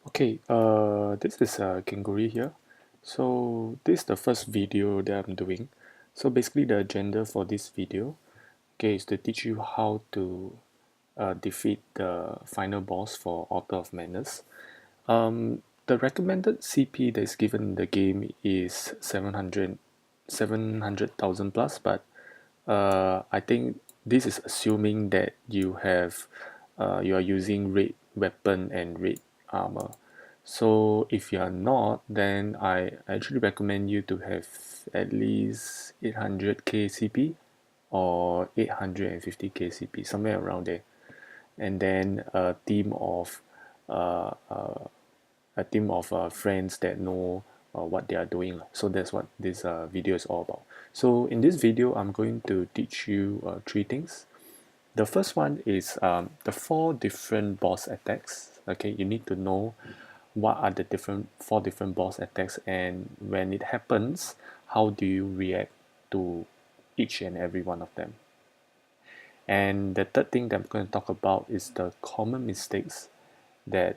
Okay, this is Kenguri here. So this is the first video that I'm doing. So basically the agenda for this video, okay, is to teach you how to defeat the final boss for Altar of Madness. The recommended CP that is given in the game is 700,000 plus, but I think this is assuming that you are using red weapon and red armor. So if you are not, then I actually recommend you to have at least 800k CP or 850k CP, somewhere around there, and then uh, uh, a team of friends that know what they are doing. So that's what this video is all about. So in this video, I'm going to teach you three things. The first one is the four different boss attacks. Okay, you need to know what are the four different boss attacks, and when it happens, how do you react to each and every one of them. And the third thing that I'm going to talk about is the common mistakes that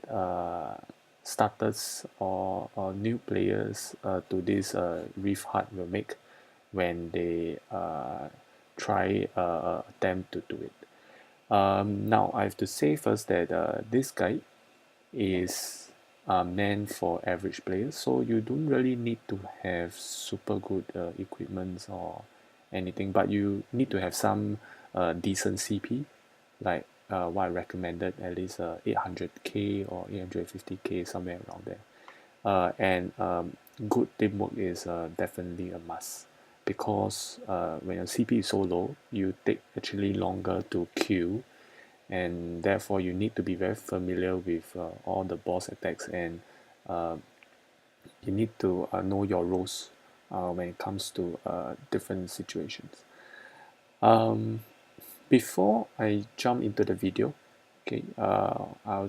starters or new players to this Reef Hut will make when they try attempt to do it. Now I have to say first that this guide is meant for average players, so you don't really need to have super good equipment or anything, but you need to have some decent CP, like what I recommended, at least 800k or 850k, somewhere around there. And good teamwork is definitely a must, because when your CP is so low, you take actually longer to kill, and therefore you need to be very familiar with all the boss attacks, and uh, you need to know your roles when it comes to different situations. Um, Before I jump into the video, okay, I'll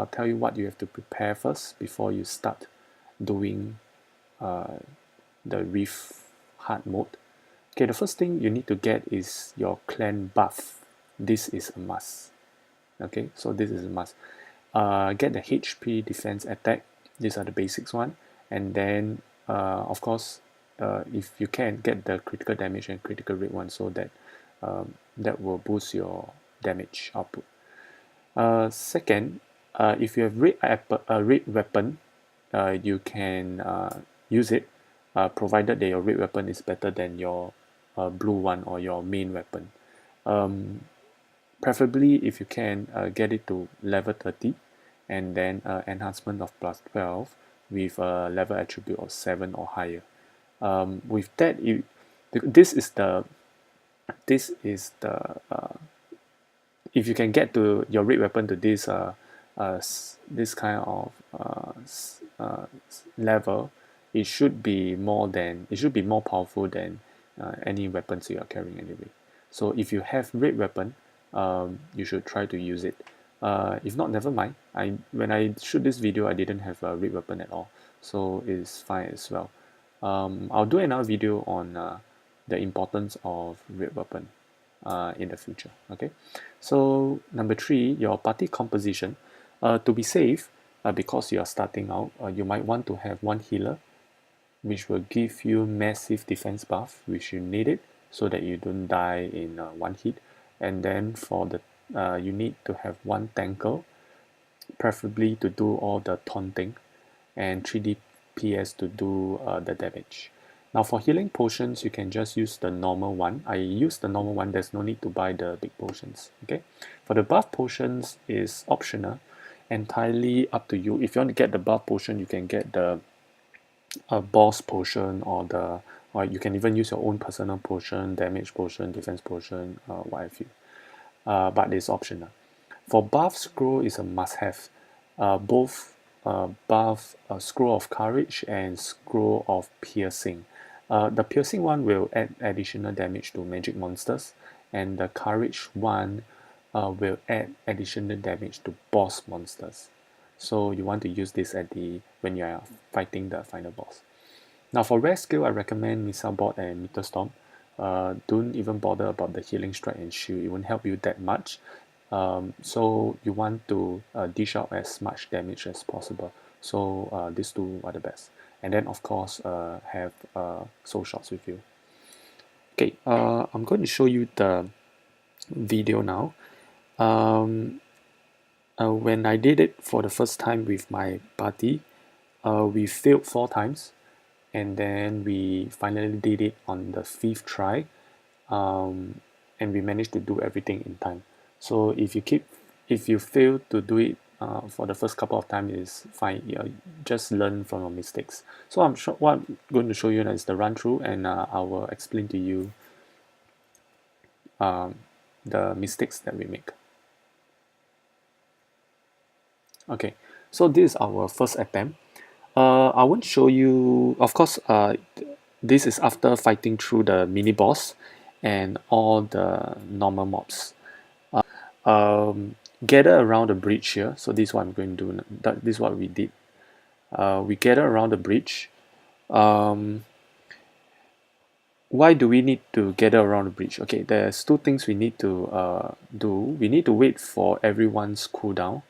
tell you what you have to prepare first before you start doing uh, the Reef hard mode. Okay, the first thing you need to get is your clan buff. This is a must. Okay, so this is a must. Get the HP, defense, attack. These are the basics one, and then of course, if you can, get the critical damage and critical rate one, so that that will boost your damage output. Second, if you have red weapon, you can use it, provided that your red weapon is better than your blue one or your main weapon. Um, Preferably, if you can, get it to level 30, and then enhancement of plus 12 with a level attribute of 7 or higher. With that, this is the this is the if you can get to your red weapon to this kind of level, it should be more powerful than any weapons you are carrying anyway. So if you have red weapon, you should try to use it. If not, never mind. When I shoot this video, I didn't have a red weapon at all, so it's fine as well. I'll do another video on the importance of red weapon in the future. Okay, so number three, your party composition. To be safe, because you are starting out, you might want to have one healer, which will give you massive defense buff, which you need it so that you don't die in one hit. And then for the you need to have one tanker, preferably to do all the taunting, and 3 DPS to do the damage. Now for healing potions, you can just use the normal one. I use the normal one, there's no need to buy the big potions. Okay. For the buff potions is optional, entirely up to you. If you want to get the buff potion, you can get the boss potion, or you can even use your own personal potion, damage potion, defense potion, what have you. But it's optional. For buff scroll is a must-have. Both buff scroll of courage and scroll of piercing. The piercing one will add additional damage to magic monsters, and the courage one will add additional damage to boss monsters. So you want to use this at when you are fighting the final boss. Now for rare skill, I recommend Missile Bot and Meteor Storm. Don't even bother about the healing strike and shield. It won't help you that much. So you want to dish out as much damage as possible. So these two are the best. And then of course have Soulshots with you. Okay, I'm going to show you the video now. When I did it for the first time with my party, we failed 4 times, and then we finally did it on the 5th try, and we managed to do everything in time. So if you fail to do it for the first couple of times, is fine. Yeah, just learn from your mistakes. So what I'm going to show you now is the run through, and I will explain to you um, the mistakes that we make. Okay, so this is our first attempt. I won't show you, of course, this is after fighting through the mini boss and all the normal mobs. Gather around the bridge here. So this is what I'm going to do. This is what we did. We gather around the bridge. Why do we need to gather around the bridge? Okay, there's two things we need to do. We need to wait for everyone's cooldown.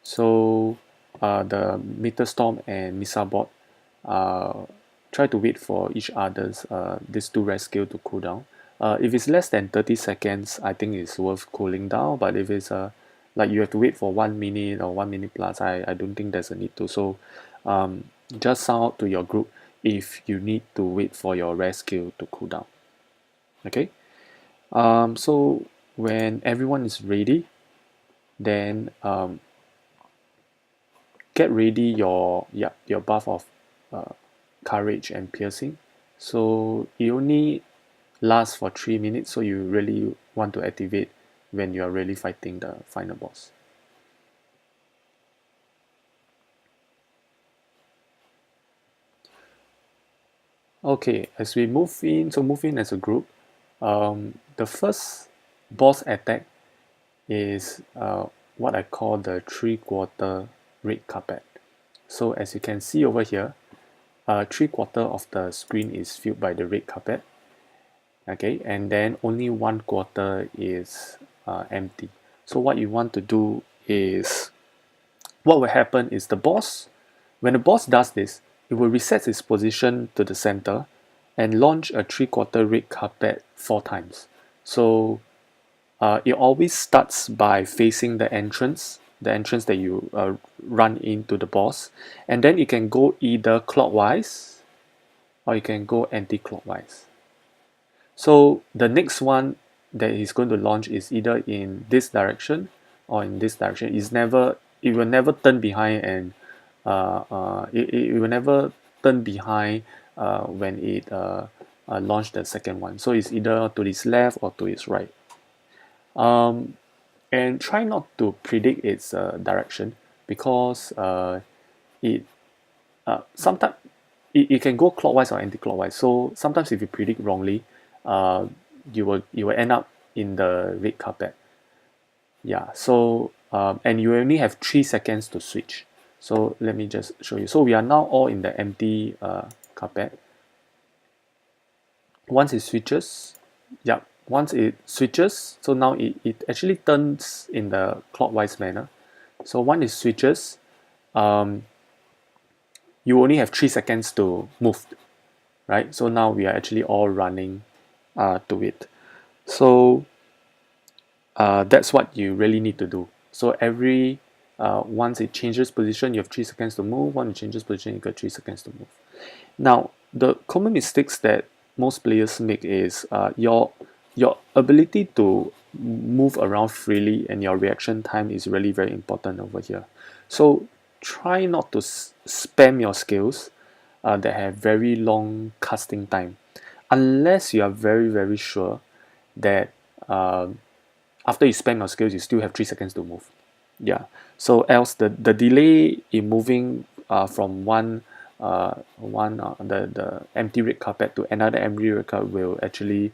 So the Meteor Storm and Missile Bot try to wait for each other's these two rescue to cool down. If it's less than 30 seconds, I think it's worth cooling down. But if it's like you have to wait for 1 minute or 1 minute plus, I don't think there's a need to. So just sound out to your group if you need to wait for your rescue to cool down. Okay. So when everyone is ready, then get ready your buff of courage and piercing. So it only lasts for 3 minutes, so you really want to activate when you are really fighting the final boss. Okay, as we move in, so move in as a group. The first boss attack is what I call the 3/4 red carpet. So as you can see over here, 3/4 of the screen is filled by the red carpet. Okay, and then only 1/4 is empty. So what you want to do is, what will happen is when the boss does this, it will reset its position to the center and launch a 3/4 red carpet 4 times. So it always starts by facing the entrance that you run into the boss, and then it can go either clockwise or you can go anti-clockwise. So the next one that he's going to launch is either in this direction or in this direction. It will never turn behind, and it will never turn behind when it launched the second one. So it's either to its left or to its right. And try not to predict its direction, because it sometimes it can go clockwise or anti-clockwise. So sometimes if you predict wrongly, you will end up in the red carpet. Yeah. So and you only have 3 seconds to switch. So let me just show you. So we are now all in the empty carpet. Once it switches, so now it actually turns in the clockwise manner. So once it switches, you only have 3 seconds to move, right? So now we are actually all running to it. So that's what you really need to do. So every once it changes position, you have 3 seconds to move. Once it changes position, you got 3 seconds to move. Now, the common mistakes that most players make is your ability to move around freely and your reaction time is really very important over here. So try not to spam your skills that have very long casting time, unless you are very sure that after you spam your skills, you still have 3 seconds to move. Yeah. So else the delay in moving from the empty red carpet to another empty red carpet will actually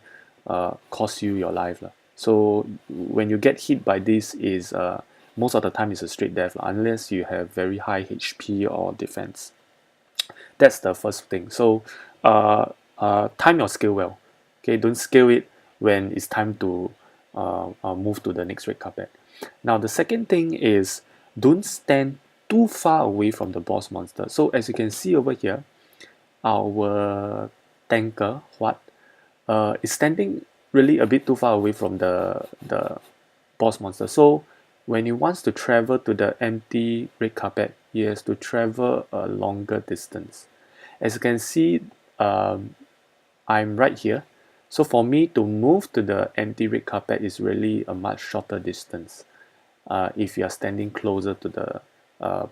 cost you your life. So when you get hit by this, is most of the time is a straight death, unless you have very high HP or defense. That's the first thing. So time your skill well. Okay, don't scale it when it's time to move to the next red carpet. Now the second thing is don't stand too far away from the boss monster. So as you can see over here, our tanker Huat is standing really a bit too far away from the boss monster. So when he wants to travel to the empty red carpet, he has to travel a longer distance. As you can see, I'm right here. So for me to move to the empty red carpet is really a much shorter distance if you are standing closer to the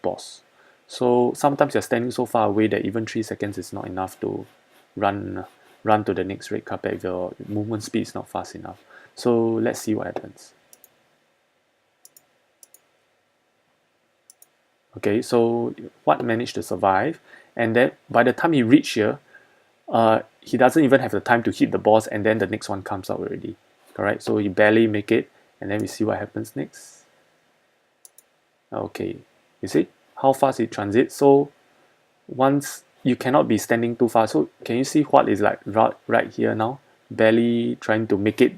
boss. So sometimes you're standing so far away that even 3 seconds is not enough to run run to the next red carpet if your movement speed is not fast enough. So let's see what happens. Okay, so Huat managed to survive, and then by the time he reached here, he doesn't even have the time to hit the boss, and then the next one comes out already. Correct, so he barely make it, and then we see what happens next. Okay, you see how fast it transits. So once you cannot be standing too far, so can you see what is like right here now, barely trying to make it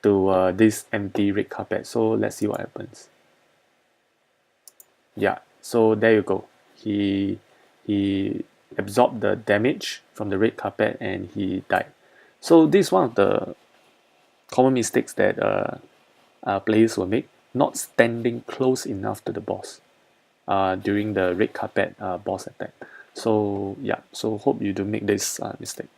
to this empty red carpet. So let's see what happens. Yeah, so there you go. He absorbed the damage from the red carpet and he died. So this is one of the common mistakes that players will make, not standing close enough to the boss during the red carpet boss attack. So yeah, so hope you don't make this mistake.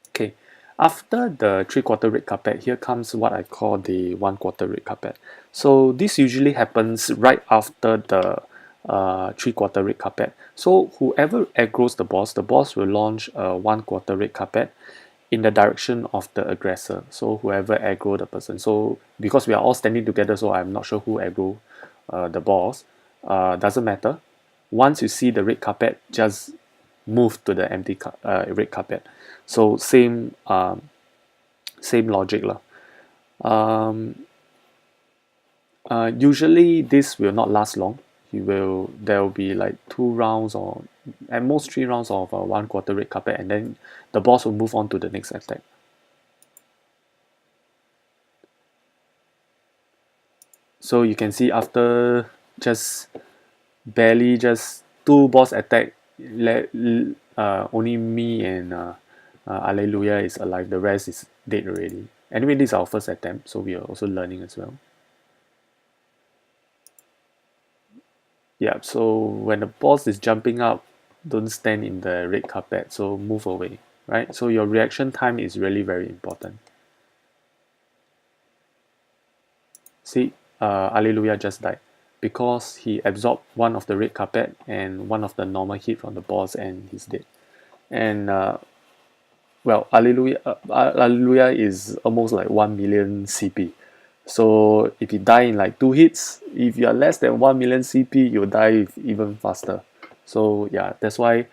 Okay, after the 3/4 red carpet, here comes what I call the 1/4 red carpet. So this usually happens right after the 3/4 red carpet. So whoever aggroes the boss will launch a 1/4 red carpet in the direction of the aggressor. So whoever aggro the person. So because we are all standing together, so I'm not sure who aggro the boss. Doesn't matter. Once you see the red carpet, just move to the empty red carpet. So same logic lah. Usually this will not last long. There will be like 2 rounds or at most 3 rounds of 1/4 red carpet, and then the boss will move on to the next attack. So you can see after just barely just 2 boss attack, only me and Alleluia is alive. The rest is dead already. Anyway, this is our first attempt, so we are also learning as well. Yeah, so when the boss is jumping up, don't stand in the red carpet, so move away, right? So your reaction time is really very important. See, Alleluia just died because he absorbed one of the red carpet and one of the normal hit from the boss, and he's dead. And well, Alleluia is almost like 1 million CP. So if you die in like 2 hits, if you are less than 1 million CP, you'll die even faster. So yeah, that's why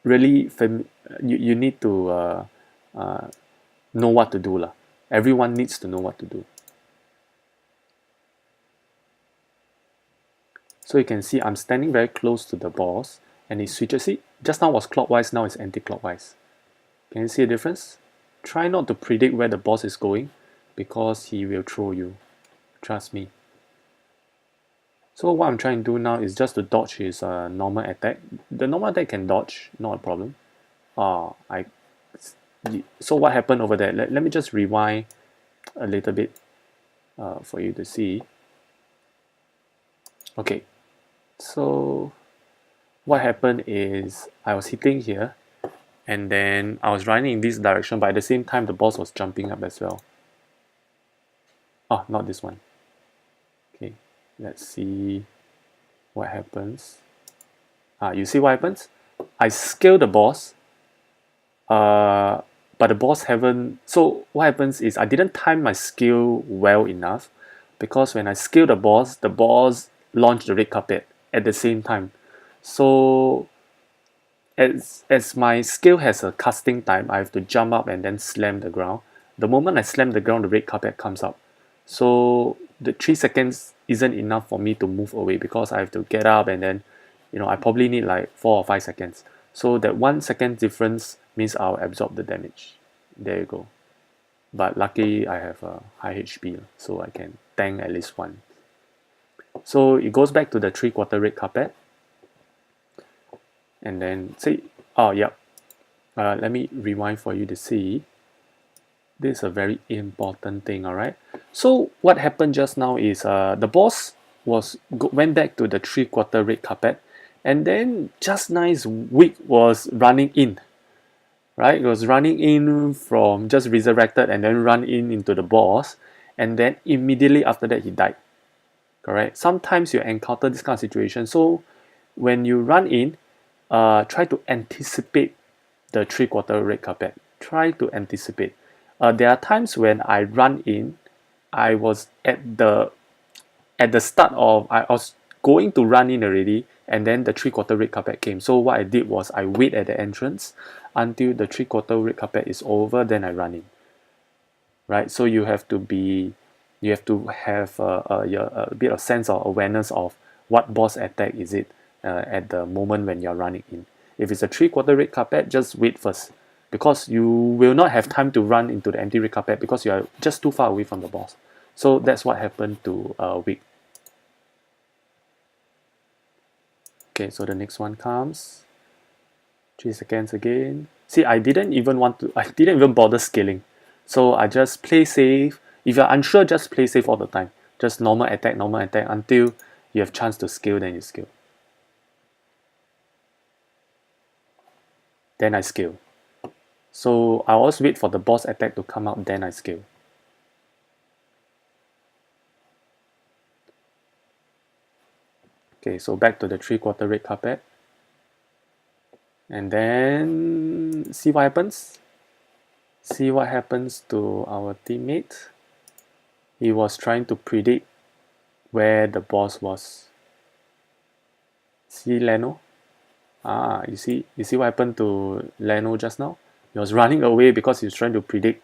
really you need to know what to do lah. Everyone needs to know what to do. So you can see I'm standing very close to the boss, and he switches it. Just now was clockwise, now it's anti-clockwise. Can you see a difference? Try not to predict where the boss is going, because he will throw you. Trust me. So what I'm trying to do now is just to dodge his normal attack. The normal attack can dodge, not a problem. So what happened over there? Let me just rewind a little bit for you to see. Okay, so what happened is I was hitting here, and then I was running in this direction, but at the same time the boss was jumping up as well. Oh, not this one. Okay, let's see what happens. You see what happens? I scale the boss, but the boss haven't. So what happens is I didn't time my skill well enough, because when I scale the boss launched the red carpet at the same time. So as my skill has a casting time, I have to jump up and then slam the ground. The moment I slam the ground, the red carpet comes up. So the 3 seconds isn't enough for me to move away, because I have to get up, and then I probably need like 4 or 5 seconds. So that 1 second difference means I'll absorb the damage. There you go. but lucky I have a high HP, so I can tank at least one. So it goes back to the 3/4 red carpet, and then see, oh yep, let me rewind for you to see. This is a very important thing, all right? So what happened just now is the boss went back to the 3/4 red carpet, and then just nice Wick was running in, right? It was running in from just resurrected and then run in into the boss, and then immediately after that he died. Correct. Sometimes you encounter this kind of situation. So when you run in, try to anticipate the 3/4 red carpet. Try to anticipate. There are times when I run in, I was at the start of I was going to run in already, and then the 3/4 red carpet came. So what I did was I wait at the entrance until the 3/4 red carpet is over, then I run in. Right. So you have to have a bit of sense or awareness of what boss attack is it at the moment when you're running in. If it's a 3/4 red carpet, just wait first, because you will not have time to run into the empty red carpet because you are just too far away from the boss. So that's what happened to Wick. Okay, so the next one comes. 3 seconds again. See, I didn't even bother scaling. So I just play safe. If you're unsure, just play safe all the time. Just normal attack until you have chance to scale, then you scale. Then I scale. So I always wait for the boss attack to come out, then I scale. Okay, so back to the 3/4 red carpet. And then see what happens. See what happens to our teammate. He was trying to predict where the boss was. See Leno? You see what happened to Leno just now? He was running away because he was trying to predict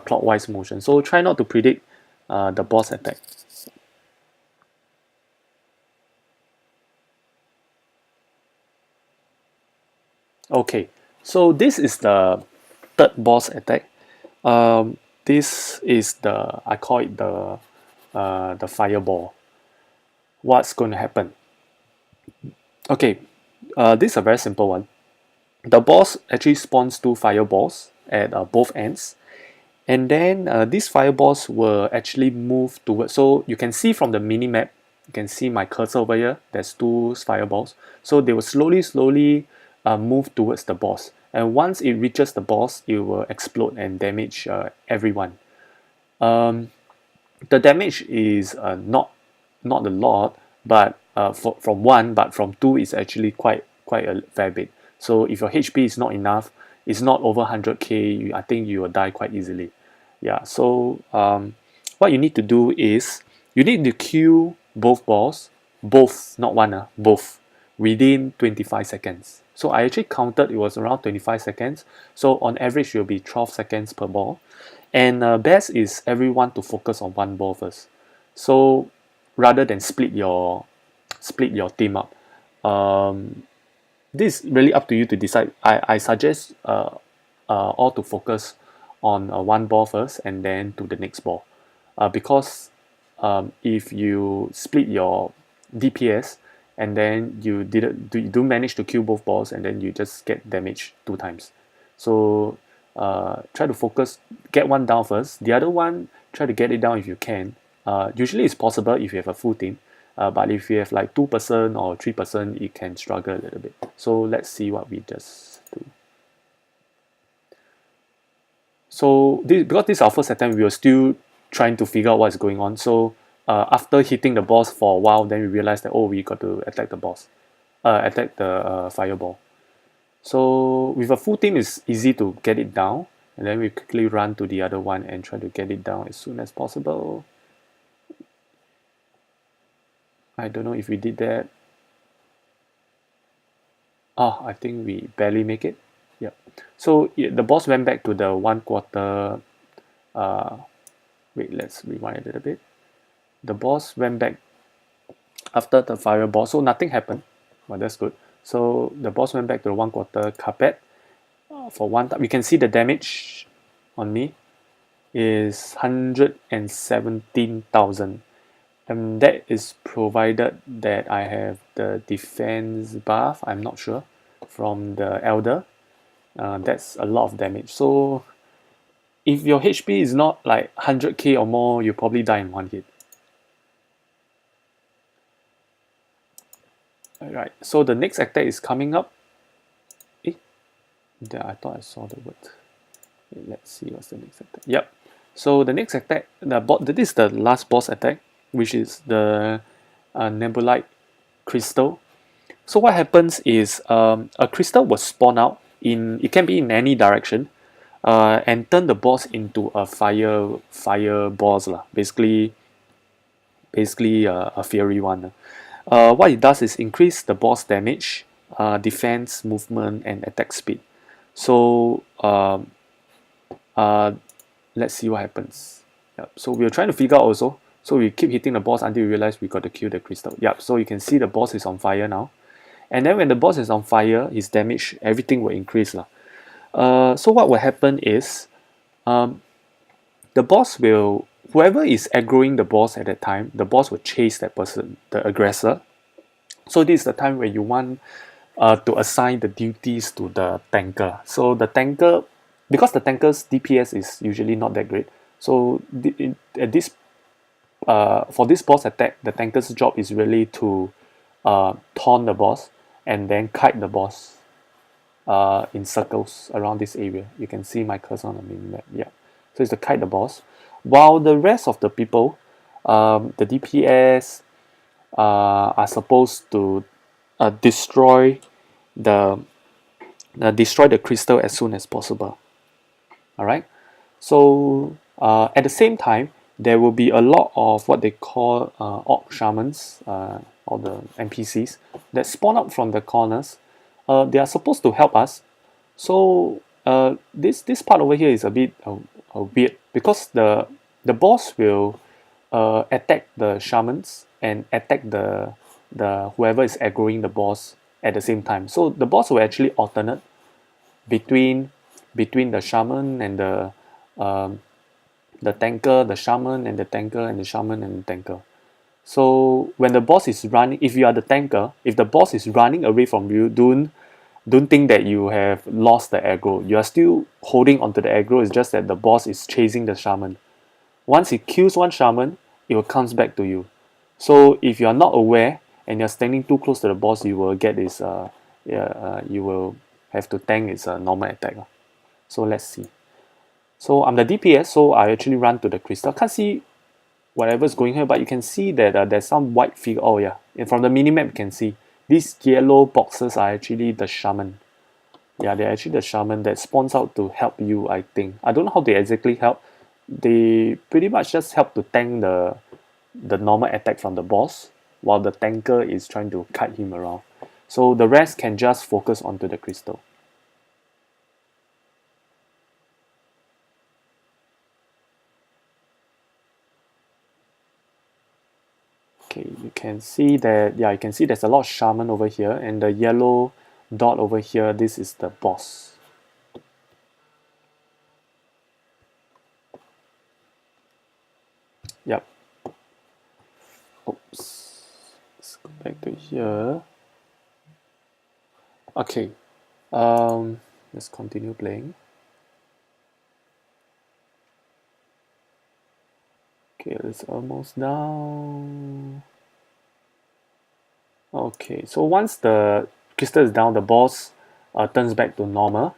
clockwise motion. So try not to predict the boss attack. Okay, so this is the third boss attack. This is I call it the fireball. What's going to happen? Okay, this is a very simple one. The boss actually spawns 2 fireballs at both ends, and then these fireballs will actually move towards. So you can see from the mini map, you can see my cursor over here. There's 2 fireballs. So they will slowly move towards the boss, and once it reaches the boss, it will explode and damage everyone. The damage is not a lot, but from 1, but from 2 is actually quite a fair bit. So if your HP is not enough, it's not over 100k, I think you will die quite easily. Yeah, so what you need to do is you need to queue both balls, both, not one, both, within 25 seconds. So I actually counted, it was around 25 seconds. So on average, it will be 12 seconds per ball. And best is everyone to focus on one ball first. So rather than split your team up. This is really up to you to decide. I suggest all to focus on one ball first and then to the next ball. Because if you split your DPS and then you do manage to kill both balls and then you just get damaged 2 times. So try to focus, get one down first. The other one, try to get it down if you can. Usually it's possible if you have a full team. But if you have like 2% or 3%, it can struggle a little bit. So let's see what we just do. So because this is our first attempt, we were still trying to figure out what's going on. So after hitting the boss for a while, then we realized that, oh, we got to attack the boss, attack the fireball. So with a full team, it's easy to get it down, and then we quickly run to the other one and try to get it down as soon as possible. I don't know if we did that. Oh, I think we barely make it. Yeah. So the boss went back to the 1/4. Wait, let's rewind a little bit. The boss went back after the fireball, so nothing happened. Well, that's good. So the boss went back to the 1/4 carpet for one time. We can see the damage on me. is 117,000, and that is provided that I have the defense buff, I'm not sure, from the Elder. That's a lot of damage. So if your HP is not like 100k or more, you probably die in one hit. Alright, so the next attack is coming up. I thought I saw the word. Let's see what's the next attack. Yep. So the next attack, this is the last boss attack, which is the Nebulite crystal. So what happens is a crystal will spawn out in. It can be in any direction, and turn the boss into a fire boss lah. Basically a fiery one. What it does is increase the boss damage, defense, movement, and attack speed. So let's see what happens. Yep. So we're trying to figure out also. So we keep hitting the boss until we realize we got to kill the crystal. Yep. So you can see the boss is on fire now. And then when the boss is on fire, his damage, everything will increase lah. So what will happen is the boss will, whoever is aggroing the boss at that time, the boss will chase that person, the aggressor. So this is the time where you want to assign the duties to the tanker. So the tanker, because the tanker's DPS is usually not that great, so at this for this boss attack, the tanker's job is really to taunt the boss and then kite the boss in circles around this area. You can see my cursor on the map. Yeah, so it's to kite the boss, while the rest of the people, the DPS, are supposed to destroy the crystal as soon as possible. All right. So at the same time, there will be a lot of what they call orc shamans, or the NPCs that spawn out from the corners. They are supposed to help us. So this part over here is a bit weird, because the boss will attack the shamans and attack the whoever is aggroing the boss at the same time. So the boss will actually alternate between the shaman and the tanker, the shaman and the tanker, and the shaman and the tanker. So when the boss is running, if you are the tanker, if the boss is running away from you, don't think that you have lost the aggro. You are still holding onto the aggro. It's just that the boss is chasing the shaman. Once he kills one shaman, it will comes back to you. So if you are not aware and you're standing too close to the boss, you will get this. You will have to tank its normal attack. So let's see. So I'm the DPS, so I actually run to the crystal. Can't see whatever's going here, but you can see that there's some white figure. Oh yeah, and from the minimap you can see these yellow boxes are actually the shaman. Yeah, they're actually the shaman that spawns out to help you, I think. I don't know how they exactly help. They pretty much just help to tank the normal attack from the boss, while the tanker is trying to kite him around. So the rest can just focus onto the crystal. Okay, you can see that, yeah, you can see there's a lot of shaman over here, and the yellow dot over here, this is the boss. Yep. Oops. Let's go back to here. Okay. Let's continue playing. Okay, it's almost down. Okay, so once the crystal is down, the boss turns back to normal.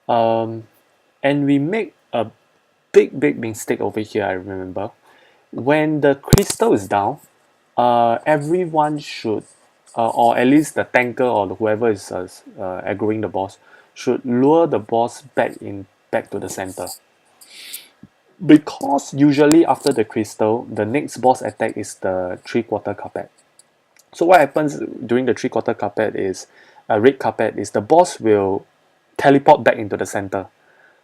And we make a big mistake over here, I remember. When the crystal is down, everyone should, or at least the tanker or whoever is aggroing the boss, should lure the boss back to the center. Because usually after the crystal, the next boss attack is the 3/4 carpet. So what happens during the 3/4 carpet is, red carpet, is the boss will teleport back into the center.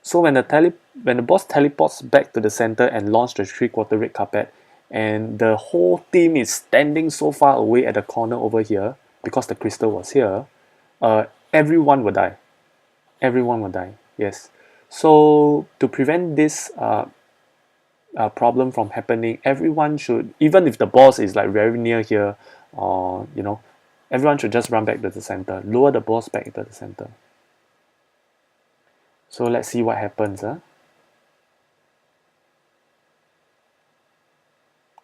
So when the boss teleports back to the center and launch the 3/4 red carpet, and the whole team is standing so far away at the corner over here because the crystal was here, everyone will die. Everyone will die. Yes. So to prevent this, problem from happening. Everyone should, even if the boss is like very near here, or everyone should just run back to the center, lure the boss back to the center. So let's see what happens.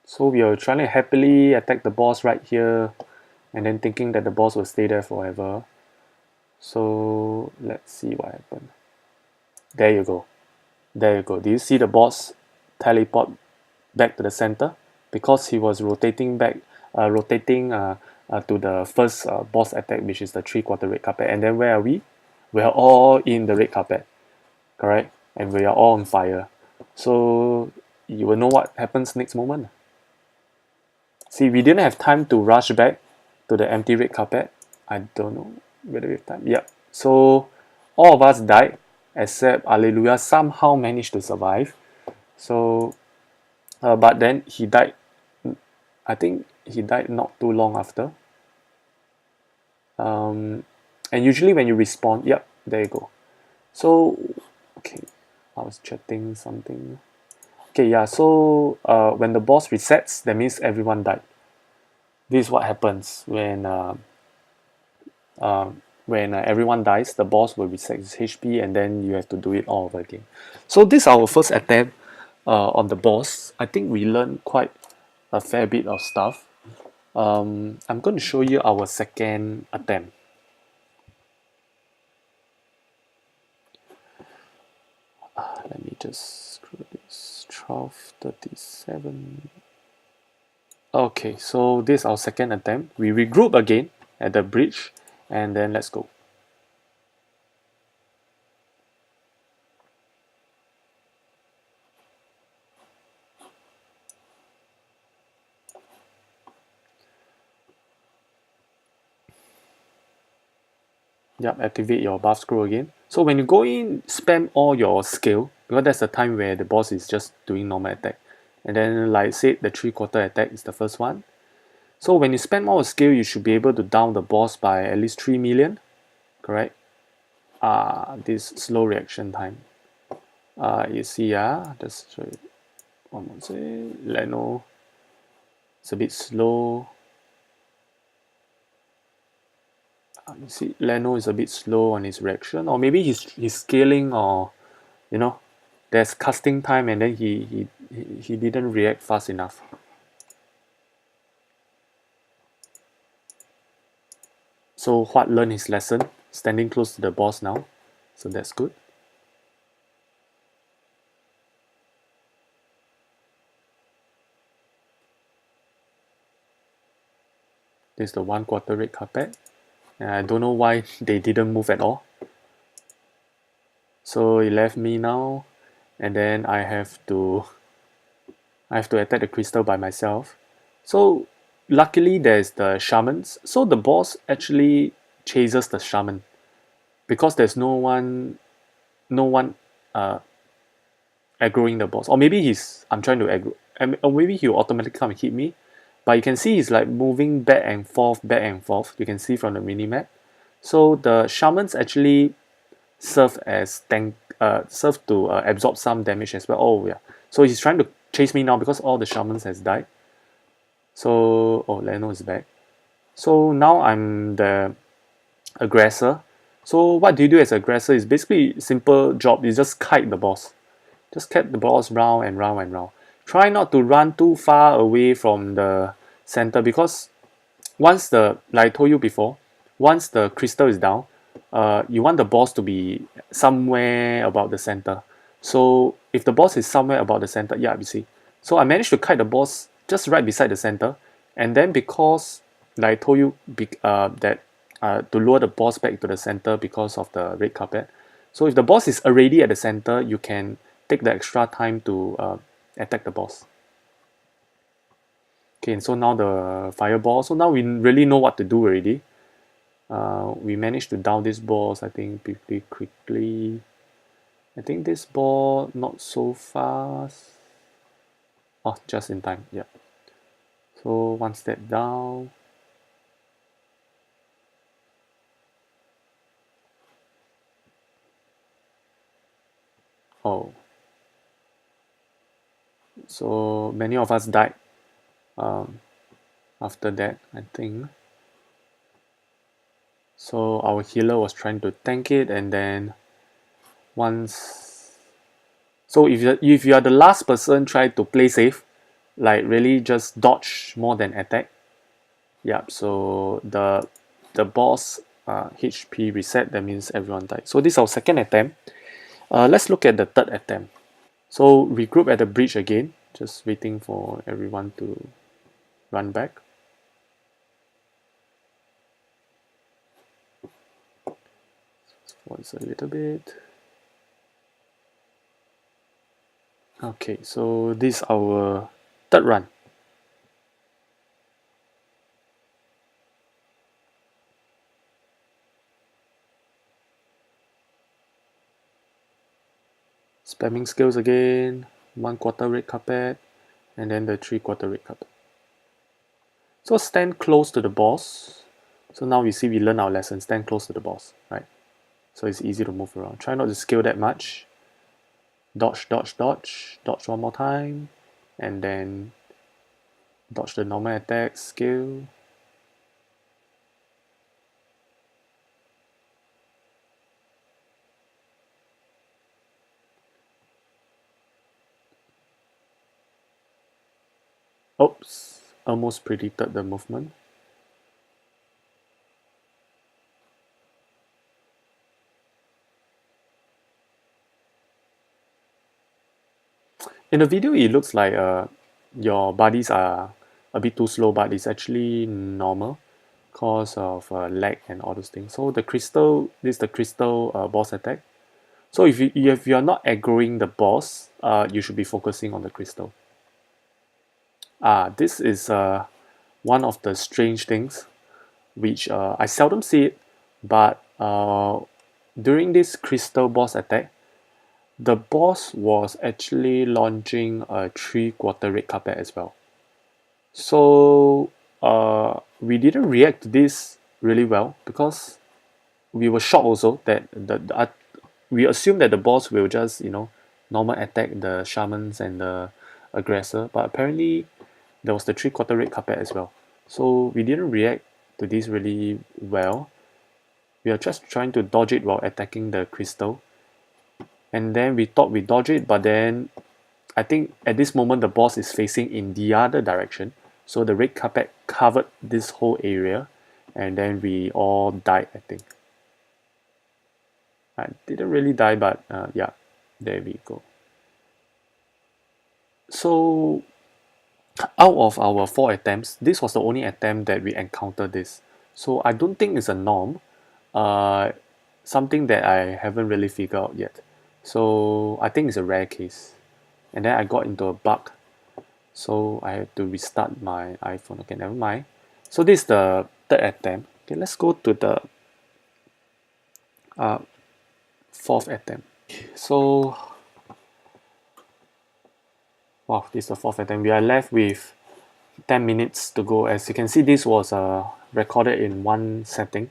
So we are trying to happily attack the boss right here, and then thinking that the boss will stay there forever. So let's see what happened. There you go. There you go. Do you see the boss teleport back to the center? Because he was rotating back, to the first boss attack, which is the 3/4 red carpet. And then where are we? We are all in the red carpet, correct? And we are all on fire. So you will know what happens next moment. See, we didn't have time to rush back to the empty red carpet. I don't know whether we have time. Yep. So all of us died except Alleluia somehow managed to survive. So, but then he died. I think he died not too long after. And usually when you respawn, yep, there you go. So, okay, I was chatting something. Okay, yeah. So when the boss resets, that means everyone died. This is what happens when everyone dies. The boss will reset his HP, and then you have to do it all over again. So this is our first attempt on the boss. I think we learned quite a fair bit of stuff. I'm going to show you our second attempt. Let me just screw this. 12:37. Okay, so this is our second attempt. We regroup again at the bridge, and then let's go. Yep, activate your buff scroll again. So when you go in, spam all your skill, because that's the time where the boss is just doing normal attack. And then like I said, the 3/4 attack is the first one. So when you spam all your skill, you should be able to down the boss by at least 3 million, correct? This slow reaction time. You see, just show you one more thing. Leno, it's a bit slow. You see, Leno is a bit slow on his reaction, or maybe he's scaling, or there's casting time, and then he didn't react fast enough. So Huat learned his lesson, standing close to the boss now, so that's good. This is the 1/4 red carpet, and I don't know why they didn't move at all. So he left me now, and then I have to attack the crystal by myself. So luckily there's the shamans. So the boss actually chases the shaman because there's no one aggroing the boss. Or maybe I'm trying to aggro, or maybe he'll automatically come and hit me. But you can see he's like moving back and forth, back and forth. You can see from the minimap. So the shamans actually serve as serve to absorb some damage as well. Oh yeah. So he's trying to chase me now because all the shamans has died. So Leno is back. So now I'm the aggressor. So what do you do as aggressor is basically simple job. You just kite the boss. Just kite the boss round and round and round. Try not to run too far away from the center, because once like I told you before, once the crystal is down, you want the boss to be somewhere about the center. So if the boss is somewhere about the center, yeah, you see. So I managed to kite the boss just right beside the center, and then because like I told you that to lure the boss back to the center because of the red carpet. So if the boss is already at the center, you can take the extra time to attack the boss. Okay, so now the fireball. So now we really know what to do already. We managed to down this boss, I think, pretty quickly. I think this ball not so fast. Oh, just in time. Yeah. So one step down. Oh. So many of us died after that, I think. So our healer was trying to tank it, and then once, so if you are the last person try to play safe, like really just dodge more than attack. Yeah, so the boss HP reset, that means everyone died. So this is our second attempt. Let's look at the third attempt. So regroup at the bridge again, just waiting for everyone to run back. Once a little bit. Okay, so this is our third run. Spamming skills again, 1/4 red carpet, and then the 3/4 red carpet. So stand close to the boss. So now we see we learn our lesson, stand close to the boss, right? So it's easy to move around. Try not to scale that much. Dodge, dodge, dodge, dodge one more time, and then dodge the normal attack, scale. Oops, almost predicted the movement. In the video, it looks like your buddies are a bit too slow, but it's actually normal because of lag and all those things. So the crystal, this is the crystal boss attack. So if you're not aggroing the boss, you should be focusing on the crystal. This is one of the strange things which I seldom see it, but during this crystal boss attack, the boss was actually launching a 3/4 red carpet as well. So we didn't react to this really well because we were shocked also that we assumed that the boss will just normal attack the shamans and the aggressor, but apparently there was the 3/4 red carpet as well. So we didn't react to this really well. We are just trying to dodge it while attacking the crystal, and then we thought we dodge it, but then I think at this moment the boss is facing in the other direction, so the red carpet covered this whole area, and then we all died, I think. I didn't really die, but yeah, there we go. So out of our 4 attempts, this was the only attempt that we encountered this. So I don't think it's a norm, uh, something that I haven't really figured out yet. So I think it's a rare case. And then I got into a bug, so I had to restart my iPhone. Okay, never mind. So this is the third attempt. Okay, let's go to the uh, fourth attempt. So wow, this is the fourth attempt. We are left with 10 minutes to go. As you can see, this was recorded in one setting.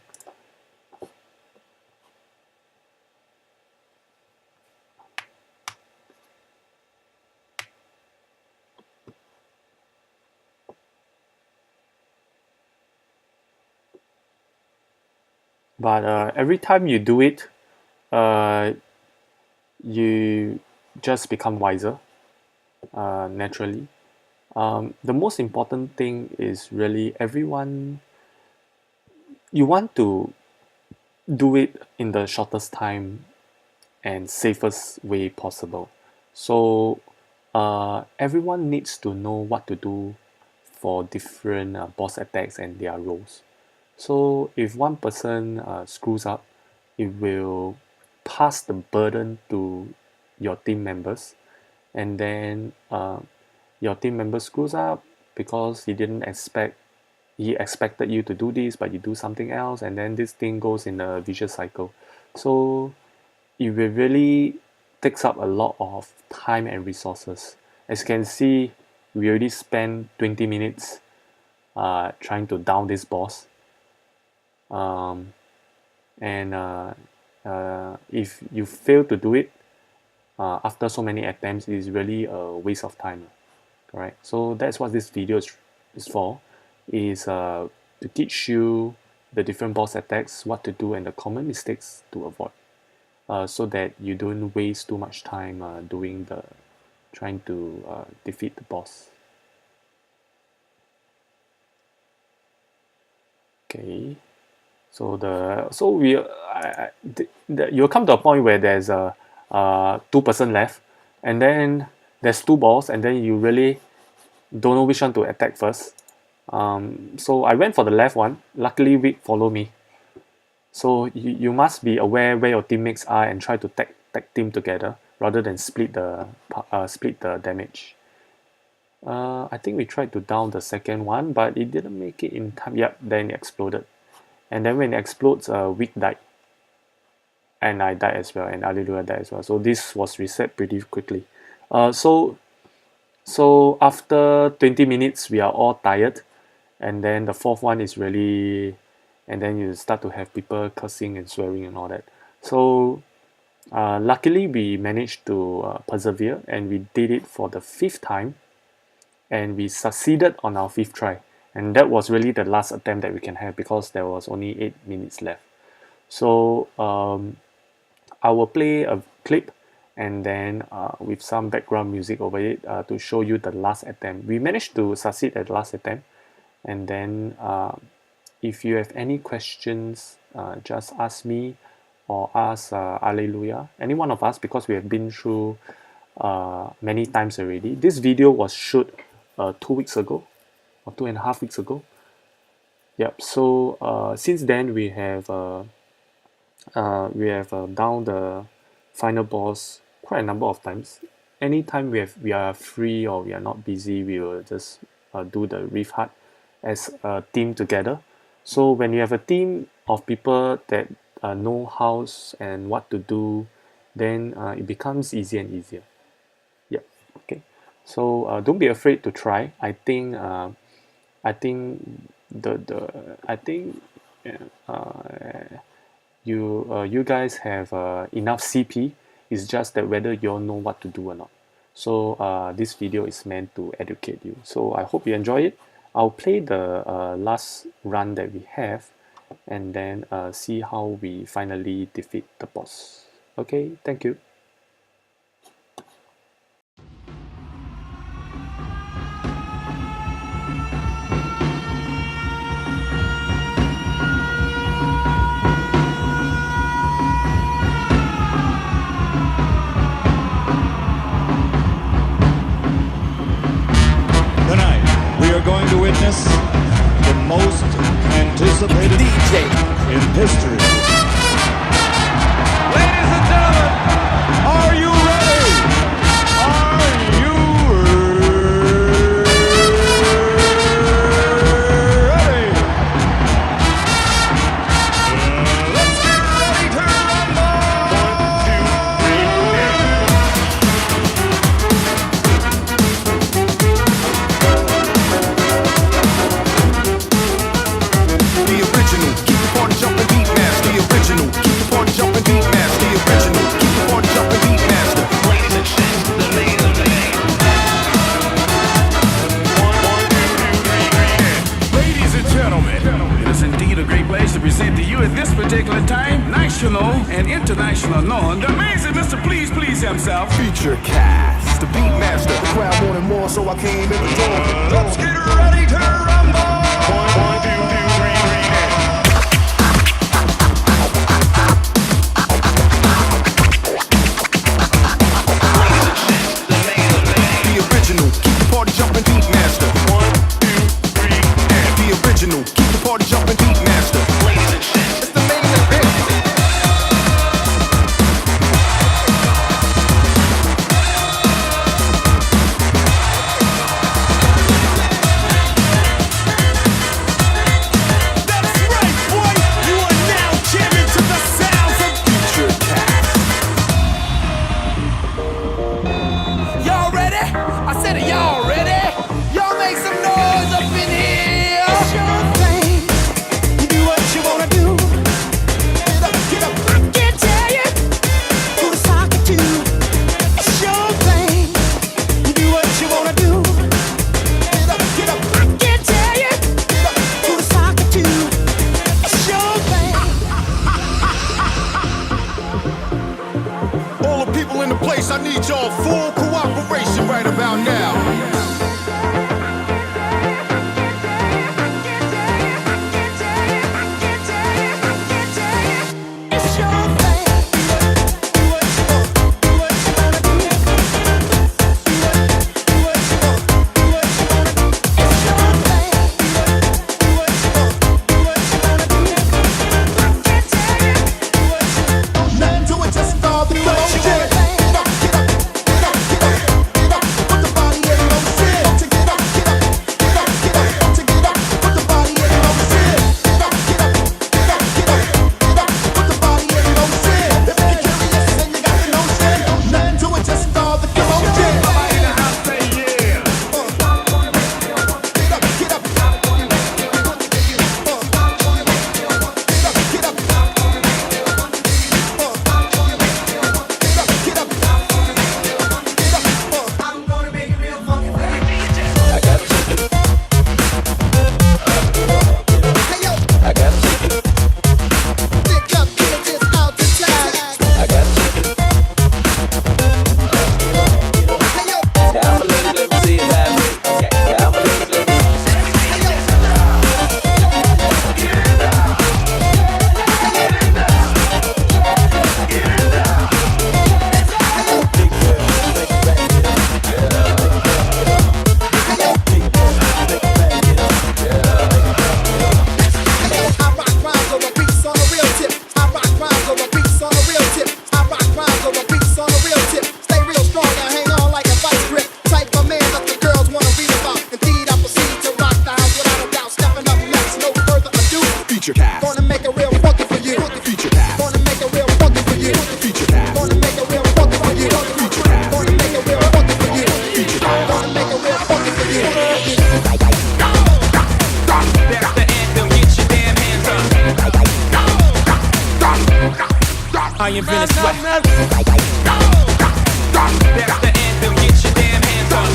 But every time you do it, uh, you just become wiser naturally. The most important thing is really everyone, you want to do it in the shortest time and safest way possible. So everyone needs to know what to do for different boss attacks and their roles. So if one person screws up, it will pass the burden to your team members, and then your team member screws up because he expected you to do this, but you do something else, and then this thing goes in a vicious cycle. So it will really takes up a lot of time and resources. As you can see, we already spent 20 minutes trying to down this boss. Um, and if you fail to do it after so many attempts, it is really a waste of time. Alright, so that's what this video is for, is to teach you the different boss attacks, what to do, and the common mistakes to avoid, so that you don't waste too much time trying to defeat the boss. Okay, so you'll come to a point where there's a 2% left, and then there's 2 balls, and then you really don't know which one to attack first. So I went for the left one. Luckily, Vic followed me. So you must be aware where your teammates are and try to tag team together rather than split the damage. I think we tried to down the second one, but it didn't make it in time. Yep, then it exploded. And then when it explodes, Vic died. And I died as well, and L2R died as well. So this was reset pretty quickly. So after 20 minutes, we are all tired. And then the 4th one is really... And then you start to have people cursing and swearing and all that. So luckily, we managed to persevere, and we did it for the 5th time. And we succeeded on our 5th try. And that was really the last attempt that we can have, because there was only 8 minutes left. So I will play a clip, and then with some background music over it to show you the last attempt. We managed to succeed at the last attempt. And then if you have any questions, just ask me or ask Alleluia, any one of us, because we have been through many times already. This video was shot 2 weeks ago or 2.5 weeks ago. Yep. So since then we have down the final boss quite a number of times. Anytime we are free or we are not busy, we will just do the Rift Hut as a team together. So when you have a team of people that know how and what to do, then it becomes easier and easier. Yep. Okay. So don't be afraid to try. I think you guys have enough CP. It's just that whether you all know what to do or not. So this video is meant to educate you. So I hope you enjoy it. I'll play the last run that we have, and then see how we finally defeat the boss. Okay, thank you. Going to witness the most anticipated DJ in history. Ladies and gentlemen, are you ready? Are you ready? Let's get ready to rumble! 1, 2, 3, present to you at this particular time, national and international known, the amazing Mr. Please Please himself. Feature cast, the beat master, the crowd wanted more, so I came in the door. Let's get ready to rumble. 1, 2, 3, the original, keep the party jumping, beat master. 1, 2, 3, and the original, keep the party jumping, beat master. It's the main event. Feature cast. Gonna make it real funky for you. Feature cast. Gonna make it real funky for you. Feature cast. Gonna make it real funky for you. Feature cast. Gonna make it real funky for you. Feature cast. Gonna make it real funky for you. That's the anthem, get your damn hands up. I invented sweat. That's the anthem, get your damn hands up.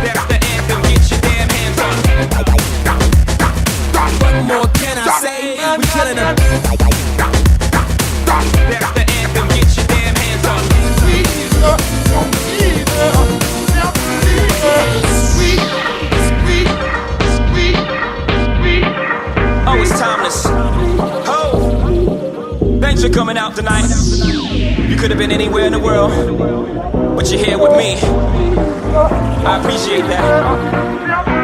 That's the anthem, get your damn hands up. What more can I say? We killing them. That's the anthem, get your damn hands up. Oh, it's timeless. Oh, thanks for coming out tonight. You could have been anywhere in the world, but you're here with me. I appreciate that.